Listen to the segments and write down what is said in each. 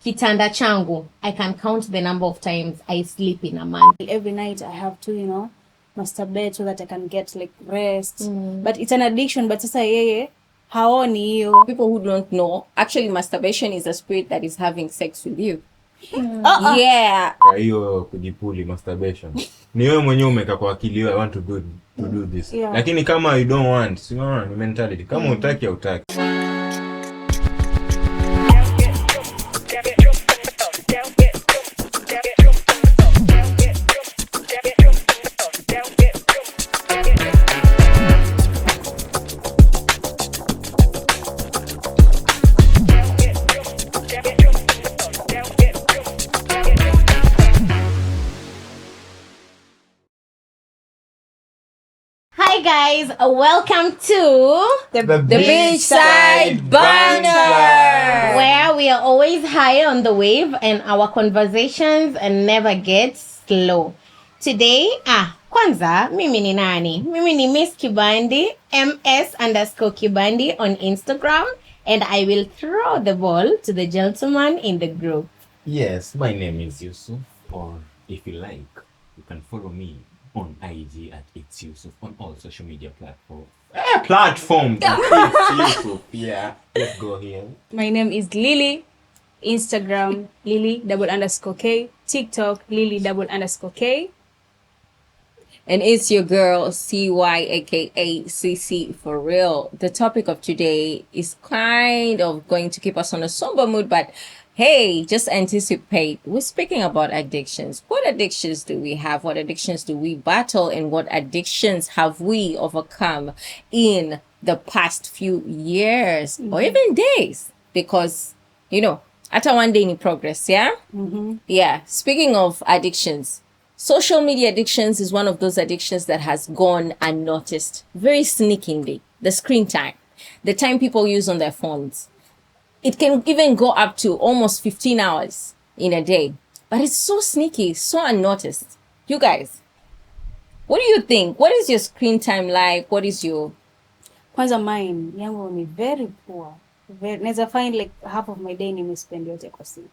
Kitanda changu, I can count the number of times I sleep in a month. Every night I have to, masturbate so that I can get like rest. But it's an addiction, but sasa yeye haoni hiyo. People who don't know, actually masturbation is a spirit that is having sex with you. Yeah. Kwa hiyo kujipuli masturbation. Ni wewe mwenyewe umeka kwa akili I want to do this. Yeah. Lakini kama you don't want, ni mentality. Kama utaki hautaki. Hi guys, welcome to the Beachside Banter, where we are always high on the wave and our conversations never get slow. Today, kwanza, mimi ni nani? Mimi ni Miss Kibandi, MS_Kibandi on Instagram, and I will throw the ball to the gentleman in the group. Yes, my name is Yusuf, or if you like, you can follow me on IG at It's Yusuf on all social media platforms. It's Yusuf. Yeah, let's go here. My name is Lily. Instagram Lily_K. TikTok Lily_K. And it's your girl CY aka CC for real. The topic of today is kind of going to keep us on a somber mood, but hey, just anticipate. We're speaking about addictions. What addictions do we have? What addictions do we battle? And what addictions have we overcome in the past few years or even days? Because, after one day in progress, yeah? Yeah. Speaking of addictions, social media addictions is one of those addictions that has gone unnoticed very sneakingly. The screen time, the time people use on their phones. It can even go up to almost 15 hours in a day. But it's so sneaky, so unnoticed. You guys, what do you think? What is your screen time like? What is your... Kwanza mine, yangu ni very poor. Neza find like half of my day nimespend yote kwa simu.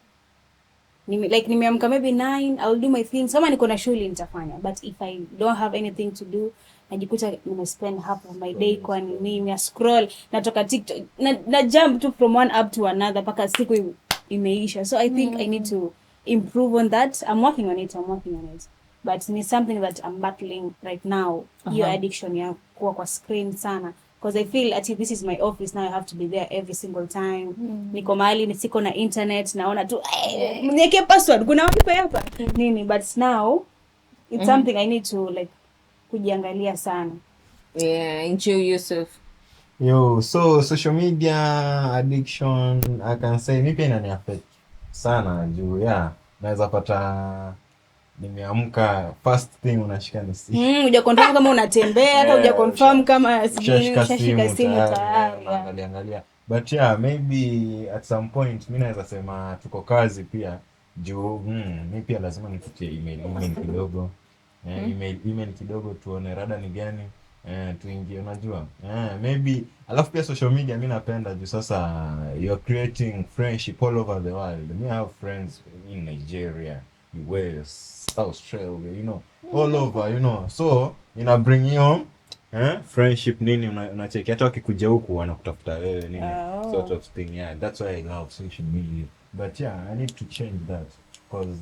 Nimeamka maybe 9, I'll do my things. Kama niko na shule nitafanya. But if I don't have anything to do, najikuta nimespend half of my day kwa nini scroll, natoka TikTok, na jump to from one app to another paka siku imeisha. So I think I need to improve on that. I'm working on it. But it's something that I'm battling right now. Hiyo addiction ya kuwa kwa screen sana. Because I feel this is my office now, I have to be there every single time. Niko mahali nisiko na internet, naona tu niweke password, kuna wifi hapa nini. But now it's something I need to like kujiangalia sana. Yeah, enjoy Yusuf. Yo, so social media addiction, I can say mi pia inani affect sana juu naweza pata nimeamka first thing unashika ni simu. Uja confirm kama unatembea, hata uja confirm kama shashika simu tayari. Angalia. But maybe at some point mimi naweza sema tuko kazi pia juu mimi pia lazima nifutie email kidogo. Email kidogo tuone rada ni gani. Tuingie unajua. Maybe alafu pia social media mimi napenda juu sasa you're creating friendship all over the world. Me have friends in Nigeria, US, Australia, all over, so bring you friendship nini unacheki hata wakikuja huku wanakutafuta wewe nini sort of thing. That's why I love social media. But I need to change that because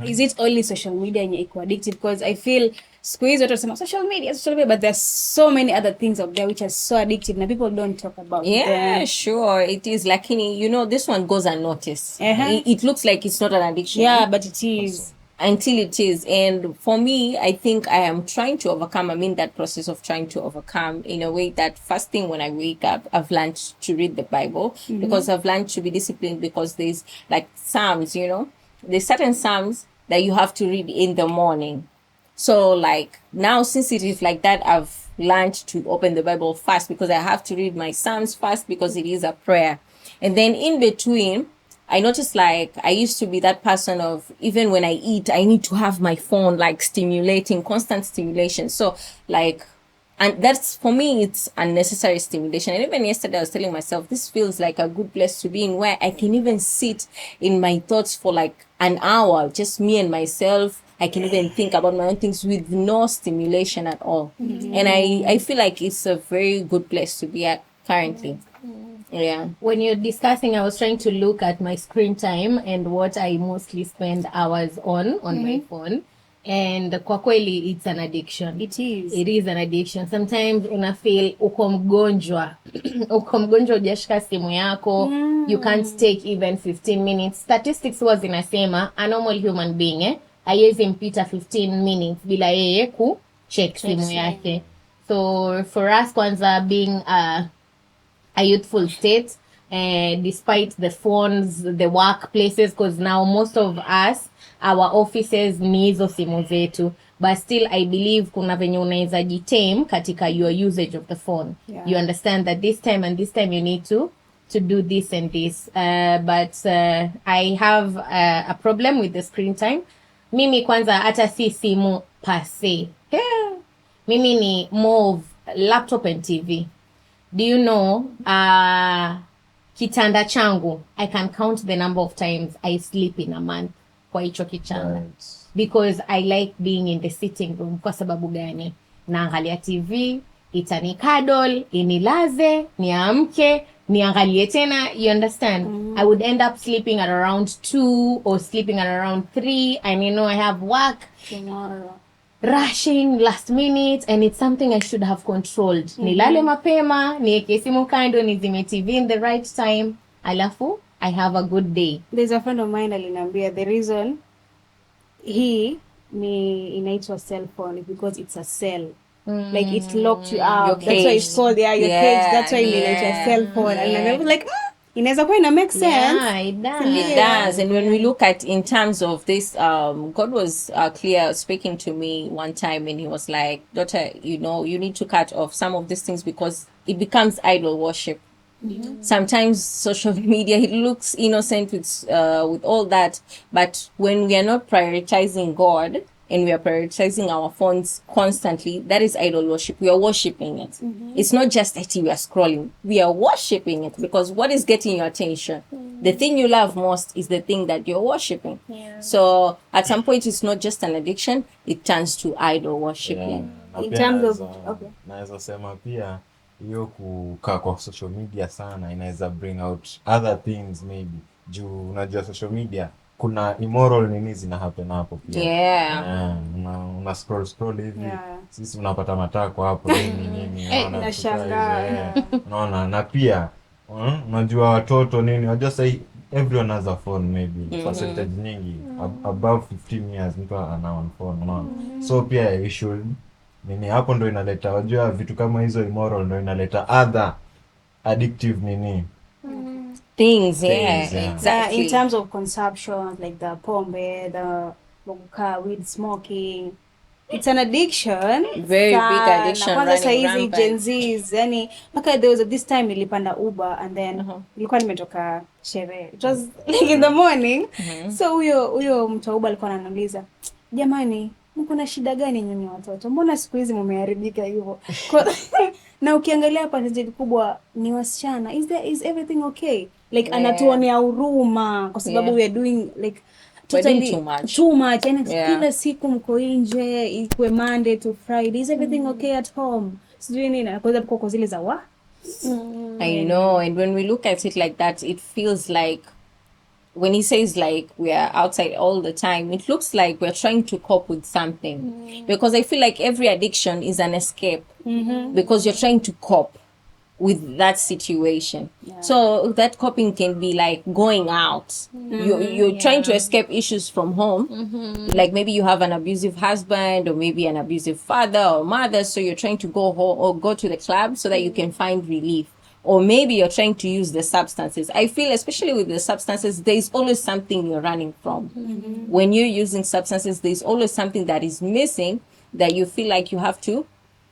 is it only social media yenye iko addictive? Because I feel squeeze watu wanasema social media, but there's so many other things out there which are so addictive and people don't talk about them. Sure it is, lakini this one goes unnoticed. It looks like it's not an addiction, but it is also. Until it is. And for me, I think I am trying to overcome. I'm in that process of trying to overcome in a way that first thing when I wake up, I've learned to read the Bible because I've learned to be disciplined because there's like Psalms, there's certain Psalms that you have to read in the morning. So like now, since it is like that, I've learned to open the Bible fast because I have to read my Psalms fast because it is a prayer. And then in between, I noticed like I used to be that person of even when I eat, I need to have my phone like stimulating, constant stimulation. So like and that's, for me, it's unnecessary stimulation. And even yesterday I was telling myself, this feels like a good place to be in, where I can even sit in my thoughts for like an hour, just me and myself. I can even think about my own things with no stimulation at all. And I feel like it's a very good place to be at currently. Yeah. When you're discussing, I was trying to look at my screen time and what I mostly spend hours on my phone. And kwa kweli, it's an addiction. It is. It is an addiction. Sometimes una feel uko mgonjwa. Uko mgonjwa hujashika simu yako. You can't take even 15 minutes. Statistics huwa zinasema a normal human being haiwezi mpita 15 minutes bila yeye ku check simu yake. So for us, kwanza, being a youthful state, despite the phones, the workplaces, because now most of us, our offices ni hizo simu zetu, but still I believe kuna venye unaweza jitame katika your usage of the phone. You understand that this time and this time you need to do this and this, but I have a problem with the screen time. Mimi kwanza hata si simu per se. Mimi ni more of laptop and TV. Do you know, kitanda changu, I can count the number of times I sleep in a month kwa hicho kitanda. Right. Because I like being in the sitting room. Kwa sababu gani? Naangalia TV, itanikadol, inilaze, niamke, niangalie tena, you understand? I would end up sleeping at around 2 or sleeping at around 3, and I have work Tomorrow. rushing last minute, and it's something I should have controlled. Nilale mapema, niweke simu kando, nizime TV in the right time, alafu I have a good day. There's a friend of mine aliniambia the reason hii ni inaitwa cell phone is because it's a cell. Like it locked you out. That's why it's called your cage. That's why inaitwa cell phone. And I was like, inaweza kuwa ina make sense. Yeah, it does. It does. And when we look at in terms of this, God was clear speaking to me one time, and he was like, daughter, you need to cut off some of these things because it becomes idol worship. Sometimes social media, it looks innocent with all that, but when we are not prioritizing God and we are prioritizing our phones constantly, that is idol worship. We are worshiping it. It's not just that we are scrolling. We are worshiping it, because what is getting your attention? The thing you love most is the thing that you're worshiping. So at some point, it's not just an addiction, it turns to idol worshiping. Na In pia terms of naweza sema pia hiyo kukaa kwa social media sana inaweza bring out other things maybe. Juu unajua social media kuna immoral nini zina happen hapo pia. Una scroll hivi. Sisi unapata matako hapo nini nashangaa. unaona, na pia unajua watoto nini, unajua sasa everyone has a phone maybe. Percentage nyingi above 15 years mtu ana one phone, unaona. So pia you should nini, hapo ndo inaleta, wajua vitu kama hizo immoral ndo inaleta other addictive nini Things, exactly. In terms of consumption, like the pombe, the weed smoking, it's an addiction. Very big addiction. Kwanza saa hizi rampant. Gen Zs, yani mpaka there was this time nilipanda Uber and then nilikuwa nimetoka sherehe. It was like in the morning. So huyo mtu wa Uber alikuwa ananiuliza, jamani, mko na shida gani nyinyi watoto? Mbona siku hizi mmeharibika hivyo? Na ukiangalia percentage kubwa ni wasichana. Is everything okay? Like anatuonea huruma kwa sababu we are doing like totally too much. And kila siku mko nje, ikwe Monday to Friday. Is everything okay at home? Sijui nini na kwanza kwa zile za wa. I know, and when we look at it like that, it feels like when he says like we are outside all the time, it looks like we're trying to cope with something. Because I feel like every addiction is an escape. Because you're trying to cope with that situation. So that coping can be like going out. You're trying to escape issues from home. Like maybe you have an abusive husband or maybe an abusive father or mother, so you're trying to go home or go to the club so that you can find relief. Or maybe you're trying to use the substances. I feel especially with the substances, there's always something you're running from. When you're using substances, there's always something that is missing that you feel like you have to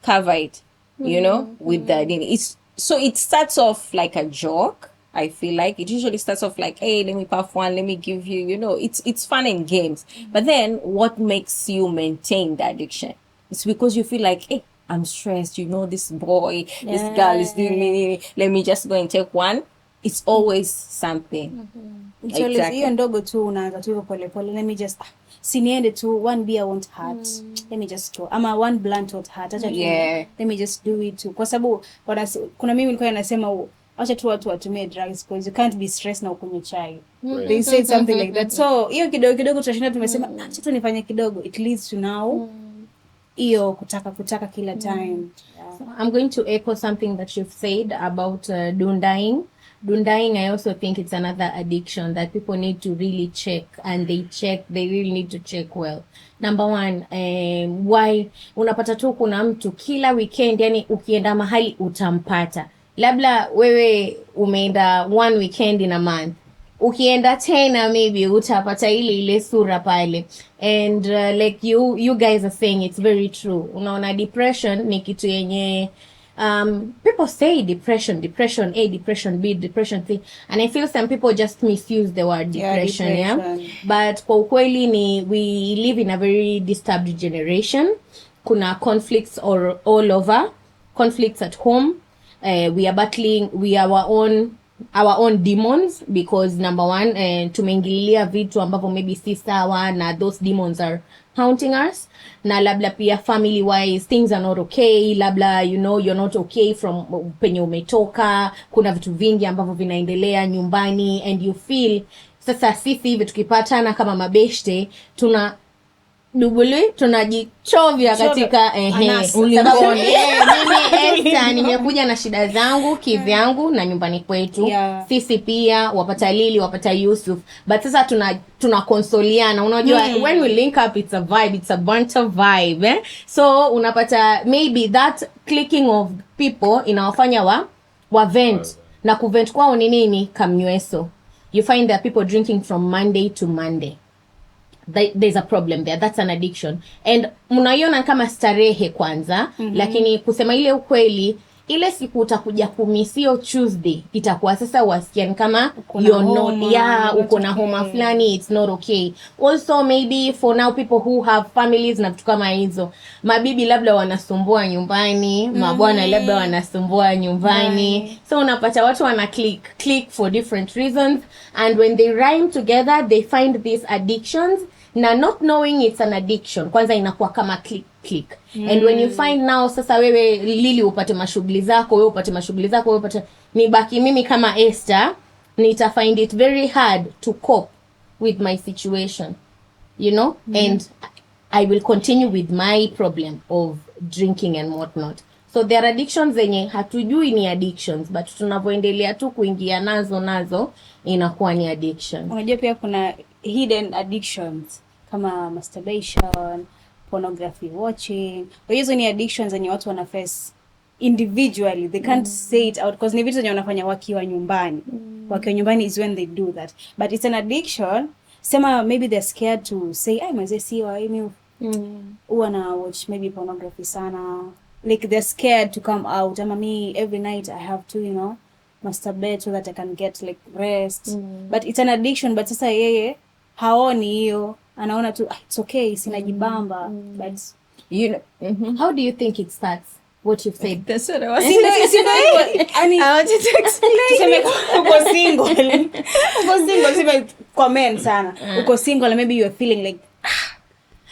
cover it, with the so it starts off like a joke. I feel like it usually starts off like, hey, let me puff one, let me give you, it's fun and games. But then what makes you maintain the addiction? It's because you feel like, hey, I'm stressed, this boy, this girl is doing me, let me just go and take one. It's always something. It's always hiyo ndogo tu unaanza tu pole pole, let me just siniende tu, one beer won't hurt, let me just go, ama one blunt won't hurt, acha tu, let me just do it too, kwa sababu kuna mimi nilikuwa nasema acha tu watu watumie drugs because you can't be stressed na ukunywe chai. They say something like that. So hiyo kidogo kidogo tunashinda tumesema acha tu nifanye kidogo, it leads to now hiyo kutaka kila time. So I'm going to echo something that you've said about dundaing. Dundaing, I also think it's another addiction that people need to really check, and they really need to check well. Number one, why unapata tu kuna mtu kila weekend, yani ukienda mahali utampata. Labda wewe umeenda one weekend in a month, ukienda tena maybe utapata ile sura pale. And like you guys are saying, it's very true. Unaona, depression ni kitu yenye people say depression A, depression B, depression C, and I feel some people just misuse the word depression. Yeah? But kwa ukweli we live in a very disturbed generation. Kuna conflicts all over, conflicts at home. We are battling our own demons because number one, tumeingililia vitu ambavyo maybe si sawa, na those demons are haunting us. Na labda pia family wise things are not okay, labda you're not okay from penye umetoka, kuna vitu vingi ambavyo vinaendelea nyumbani, and you feel sasa sisi hivi tukipatana kama mabeshte tunajichovya katika sababu mimi Esther nimekuja na shida zangu kivyangu na nyumbani kwetu. Sisi pia wapata Lili, wapata Yusuf, but sasa tunakonsoliana, unajua when we link up it's a vibe, it's a banter vibe, So unapata maybe that clicking of people inawafanya wa vent, na kuvent kwao ni nini? Kamnyweso. You find that people drinking from Monday to Monday. There's a problem there. That's an addiction. And mnaiona kama starehe kwanza, lakini kusema ile ukweli, ile siku utakuja kumisio Tuesday itakuwa sasa wasikian kama you're not, uko na homa flani, it's not okay. Also maybe for now people who have families na vitu kama hizo, mabibi labda wanasumbua nyumbani, mabwana labda wanasumbua nyumbani, so unapata watu wana click for different reasons, and when they rhyme together they find these addictions, na not knowing it's an addiction kwanza inakuwa kama click. And when you find now sasa wewe Lili upate mashughuli zako, wewe upate mashughuli zako, wewe upate, nibaki mimi kama Esther nita find it very hard to cope with my situation, and I will continue with my problem of drinking and whatnot. So there are addictions zenye hatujui ni addictions, but tunavyoendelea tu kuingia nazo inakuwa ni addiction. Unajua pia kuna hidden addictions kama masturbation, pornography watching. Hizo ni addictions zenye watu wana face individually. They can't say it out because ni vitu zenye wanafanya wakiwa nyumbani. Wakiwa nyumbani is when they do that. But it's an addiction. Sema maybe they're scared to say, mazee siwa mimi na watch maybe pornography sana. Like they're scared to come out. Ama me every night I have to, masturbate so that I can get like rest. But it's an addiction. But sasa yeye haoni hiyo, anaona tu it's okay, sinajibamba. But how do you think it starts? What you've said. That's what I was I want you to explain. Uko single, sime comment sana. Uko single and maybe you're feeling like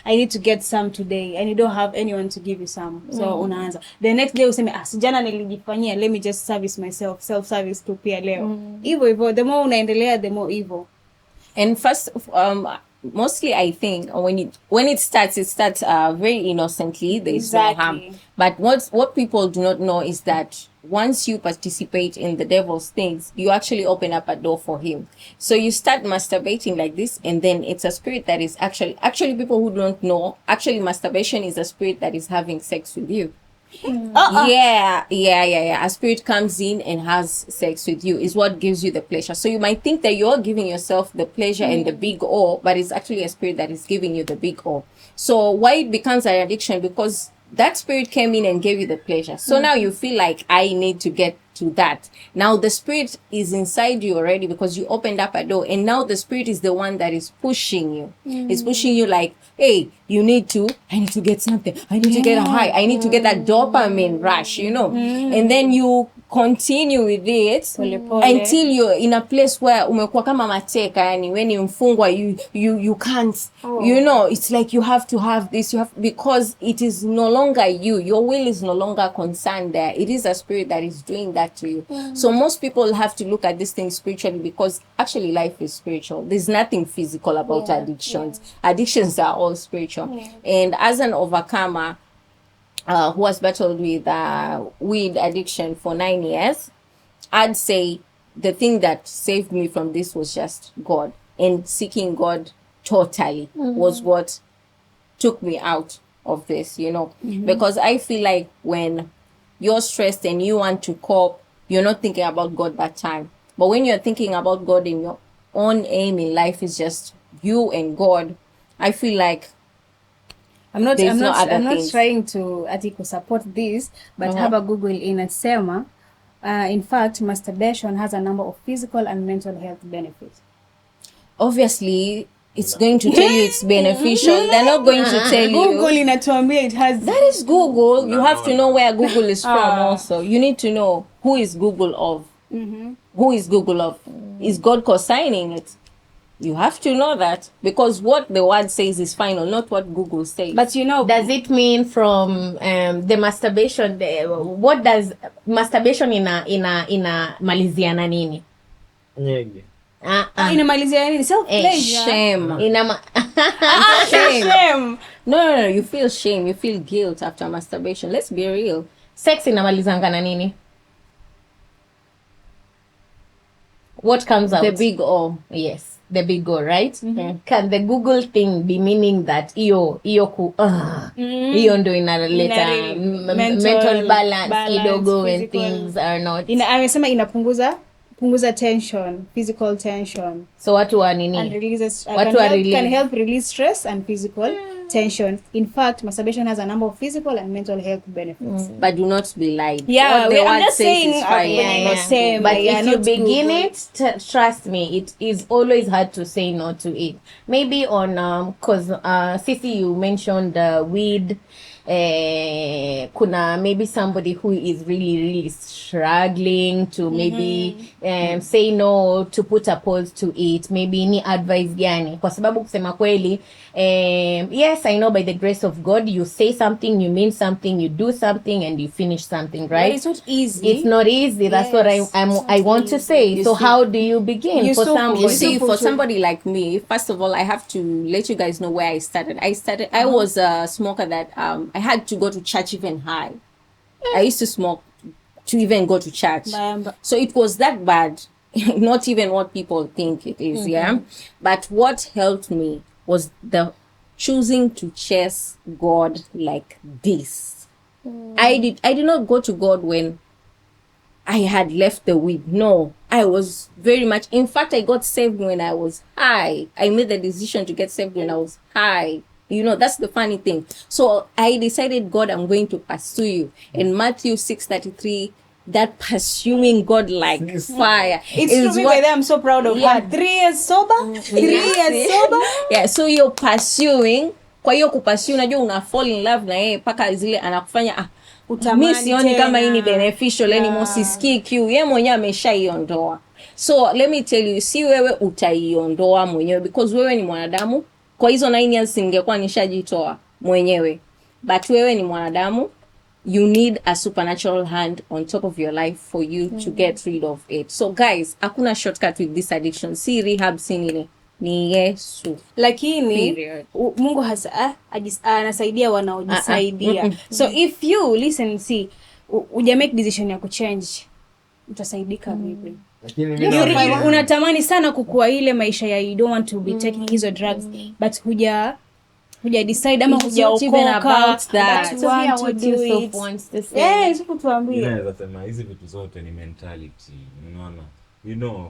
I need to get some today and you don't have anyone to give you some. So unaanza. The next day useme sijana nilijifanyia, let me just service myself, self service tu pia leo. Hivyo the more unaendelea the more evil. And first mostly I think when it starts very innocently. There is no harm. But what people do not know is that once you participate in the devil's things, you actually open up a door for him. So you start masturbating like this, and then it's a spirit that is actually people who don't know, actually masturbation is a spirit that is having sex with you. Yeah. A spirit comes in and has sex with you is what gives you the pleasure. So you might think that you're giving yourself the pleasure and the big O, but it's actually a spirit that is giving you the big O. So why it becomes an addiction? Because that spirit came in and gave you the pleasure. So now you feel like I need to get to that. Now the spirit is inside you already because you opened up a door, and now the spirit is the one that is pushing you. It's pushing you like, hey, I need to get something. I need to get a high. I need to get that dopamine rush, And then you continue with it until you're in a place where umekuwa kama mateka, yani when you mfungwa, you can't, it's like you have to have this, because it is no longer you. Your will is no longer concerned there. It is a spirit that is doing that to you. So most people have to look at this thing spiritually, because actually life is spiritual. There's nothing physical about addictions. Addictions are all spiritual. And as an overcomer, who has battled with weed addiction for 9 years, I'd say the thing that saved me from this was just God, and seeking God totally was what took me out of this, because I feel like when you're stressed and you want to cope, you're not thinking about God that time. But when you're thinking about God and your own aim in life is just you and God, I feel like I'm not trying to support this, but have a Google inasema, in fact, masturbation has a number of physical and mental health benefits. Obviously, it's going to tell you it's beneficial. They're not going to tell you. Google inatuambia it has. That is Google. You have to know where Google is from also. You need to know who is Google of. Who is Google of? Is God co-signing it? You have to know that, because what the word says is final, not what Google says. But does it mean from the masturbation? What does masturbation ina maliziana nini? Nyege. Inamalizia nini? Self pleasure. Shame. Shame. No. You feel shame. You feel guilt after masturbation. Let's be real. Sex inamalizanga na nini? What comes out? The big O. Yes. The big O, right? Can the Google thing be meaning that iyo ndo inaleta mental balance kidogo when things are not? Amesema inapunguza tension, physical tension. So watu wa nini? And can help release stress and physical tension. In fact, masturbation has a number of physical and mental health benefits. But do not be lied. Yeah, I'm not saying but if you begin it, trust me, it is always hard to say no to it. Maybe on cause Sisi, you mentioned weed. Kuna maybe somebody who is really struggling to maybe say no, to put a pause to it. Maybe ni advice gani? Kwa sababu kusema kweli, yes, I know by the grace of God you say something, you mean something, you do something, and you finish something, right? But it's not easy. It's not easy. That's what I want to say. So how do you begin? For somebody like me, first of all, I have to let you guys know where I started. I was a smoker that I had to go to church even high. I used to smoke to even go to church. So it was that bad. Not even what people think it is, But what helped me was the choosing to chase God like this. I did not go to God when I had left the weed. No, I was very much. In fact, I got saved when I was high. I made the decision to get saved when I was high. That's the funny thing. So I decided, God, I'm going to pursue you. In Matthew 6:33, that pursuing God like fire. It's true. I'm so proud of her. 3 years sober. 3 years sober. Yeah, so you're pursuing. Kwa hiyo kupursue, unajua una fall in love na yeye paka zile anakufanya mimi sioni kama hii ni beneficial anymore, sisikii kiu. Yeye mwenyewe ameshaiondoa. So let me tell you, si wewe utaiondoa mwenyewe, because wewe ni mwanadamu. Kwa hizo 9 years ningekuwa nishajitoa mwenyewe. But wewe ni mwanadamu. You need a supernatural hand on top of your life for you to get rid of it. So guys, hakuna shortcut with this addiction. Si rehab, si nini. Ni Yesu. Lakini Mungu anasaidia wanaojisaidia. So if you listen, see, uja make decision ya kuchange, utasaidika vipi? Unatamani sana kukua ile maisha ya you don't want to be taking hizo drugs, but huja decide ama hujaokoka. So what do Yusuf wants to say? Yusuf tuambie. Naweza sema hizi vitu zote ni mentality, unaona?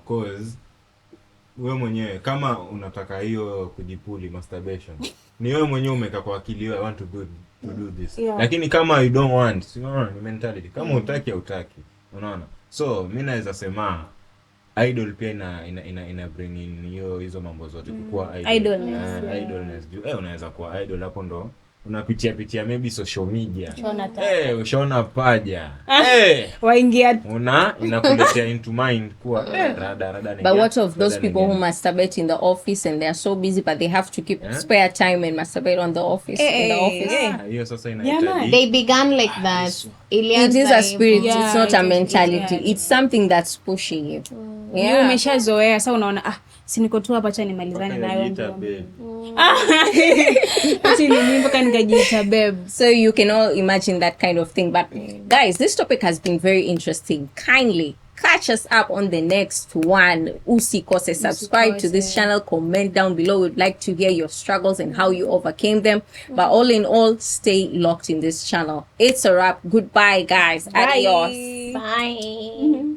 Cause wewe mwenyewe kama unataka hiyo kujipuli masturbation ni wewe mwenyewe umeka kwa akili I want to do this. Yeah. Lakini kama you don't want, unaona ni mentality. Kama utaki hautaki. Unaona? So mimi naweza sema idol pia ina bring in hizo mambo zote kuwa idol. Idolness. Unaweza kuwa idol hapo ndo unapitia maybe social media. Ushaona paja. Waingia Inakuletea into mind kuwa rada But what of those people who masturbate in the office and they are so busy but they have to keep spare time and masturbate on the office in the office? Hiyo sasa inahitaji. They began like that. It is a spirit, it's not a mentality. It's something that's pushing you. Wewe umeshazoea sasa unaona si niko tu hapa acha nimalizane nayo ati ni mpaka nikajiita babe. So you can all imagine that kind of thing. But guys, this topic has been very interesting. Kindly catch us up on the next one. Usikose, subscribe to this channel, comment down below. We'd like to hear your struggles and how you overcame them. But all in all, stay locked in this channel. It's a wrap. Goodbye, guys. Adios. Bye.